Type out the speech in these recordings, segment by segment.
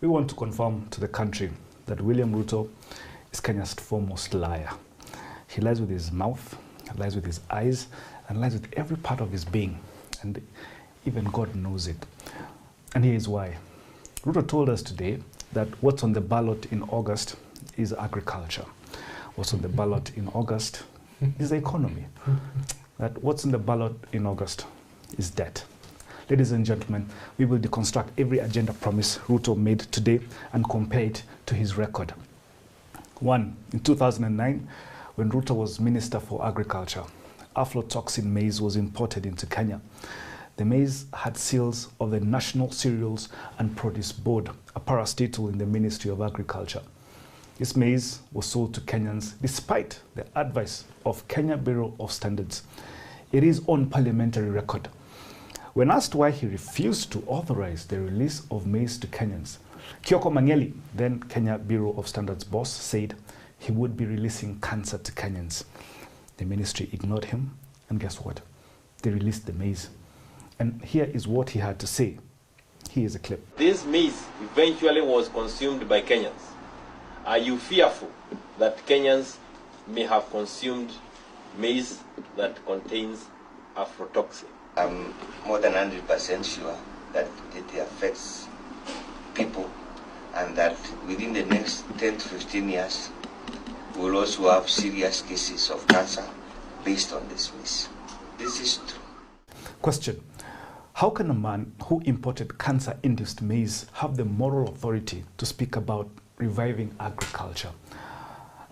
We want to confirm to the country that William Ruto is Kenya's foremost liar. He lies with his mouth, lies with his eyes, and lies with every part of his being. And even God knows it. And here is why. Ruto told us today that what's on the ballot in August is agriculture. What's on the ballot in August is the economy. That what's on the ballot in August is debt. Ladies and gentlemen, we will deconstruct every agenda promise Ruto made today and compare it to his record. One, in 2009, when Ruto was Minister for Agriculture, aflatoxin maize was imported into Kenya. The maize had seals of the National Cereals and Produce Board, a parastatal in the Ministry of Agriculture. This maize was sold to Kenyans despite the advice of Kenya Bureau of Standards. It is on parliamentary record. When asked why he refused to authorize the release of maize to Kenyans, Kioko Mangeli, then Kenya Bureau of Standards boss, said he would be releasing cancer to Kenyans. The ministry ignored him, and guess what? They released the maize. And here is what he had to say. Here is a clip. This maize eventually was consumed by Kenyans. Are you fearful that Kenyans may have consumed maize that contains aflatoxin? I'm more than 100% sure that it affects people, and that within the next 10 to 15 years, we'll also have serious cases of cancer based on this maize. This is true. Question: how can a man who imported cancer-induced maize have the moral authority to speak about reviving agriculture?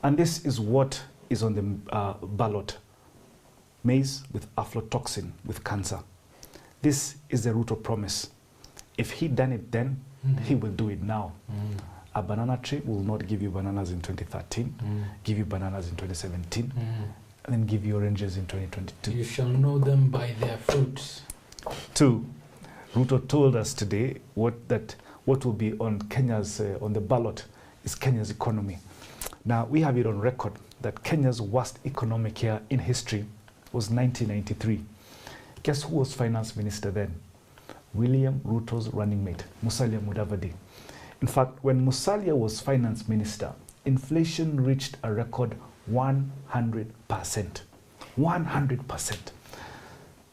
And this is what is on the ballot. Maize with aflatoxin with cancer. This is the Ruto promise. If he done it then, he will do it now. A banana tree will not give you bananas in 2013, give you bananas in 2017, and then give you oranges in 2022. You shall know them by their fruits. 2, Ruto told us today what will be on Kenya's on the ballot is Kenya's economy. Now we have it on record that Kenya's worst economic year in history was 1993. Guess who was finance minister then? William Ruto's running mate, Musalia Mudavadi. In fact, when Musalia was finance minister, inflation reached a record 100%. 100%.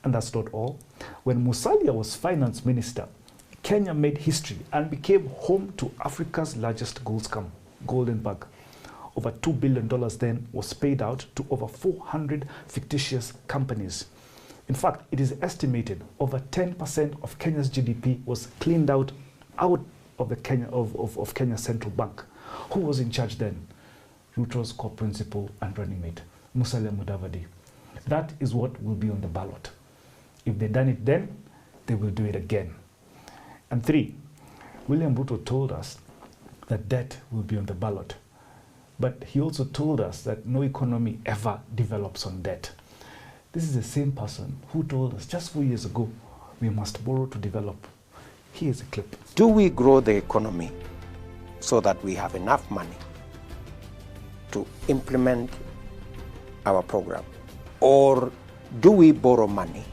And that's not all. When Musalia was finance minister, Kenya made history and became home to Africa's largest gold scam, Golden Bug. Over $2 billion then was paid out to over 400 fictitious companies. In fact, it is estimated over 10% of Kenya's GDP was cleaned out of the Kenya Central Bank. Who was in charge then? Ruto's co-principal and running mate, Musalia Mudavadi. That is what will be on the ballot. If they done it then, they will do it again. And 3, William Ruto told us that debt will be on the ballot. But he also told us that no economy ever develops on debt. This is the same person who told us just 4 years ago, we must borrow to develop. Here's a clip. Do we grow the economy so that we have enough money to implement our program? Or do we borrow money,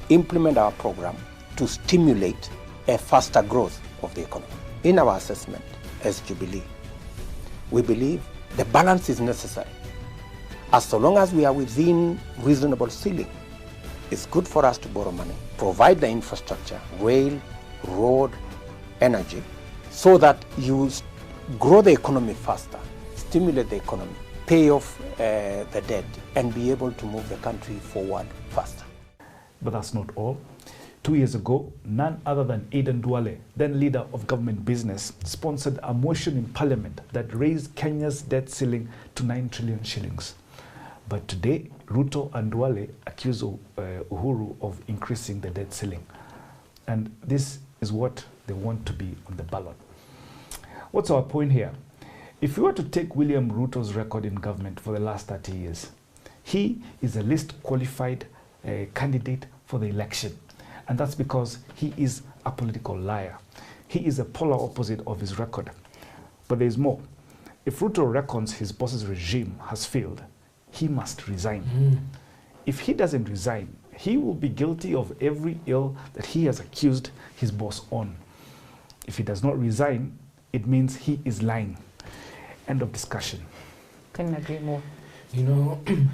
implement our program to stimulate a faster growth of the economy? In our assessment as Jubilee, we believe the balance is necessary. As so long as we are within reasonable ceiling, it's good for us to borrow money, provide the infrastructure, rail, road, energy, so that you grow the economy faster, stimulate the economy, pay off the debt, and be able to move the country forward faster. But that's not all. 2 years ago, none other than Aden Duale, then leader of government business, sponsored a motion in parliament that raised Kenya's debt ceiling to 9 trillion shillings. But today, Ruto and Duale accuse Uhuru of increasing the debt ceiling. And this is what they want to be on the ballot. What's our point here? If we were to take William Ruto's record in government for the last 30 years, he is the least qualified candidate for the election. And that's because he is a political liar. He is a polar opposite of his record. But there's more. If Ruto reckons his boss's regime has failed, he must resign. If he doesn't resign, he will be guilty of every ill that he has accused his boss on. If he does not resign, it means he is lying. End of discussion. Couldn't agree more. You know,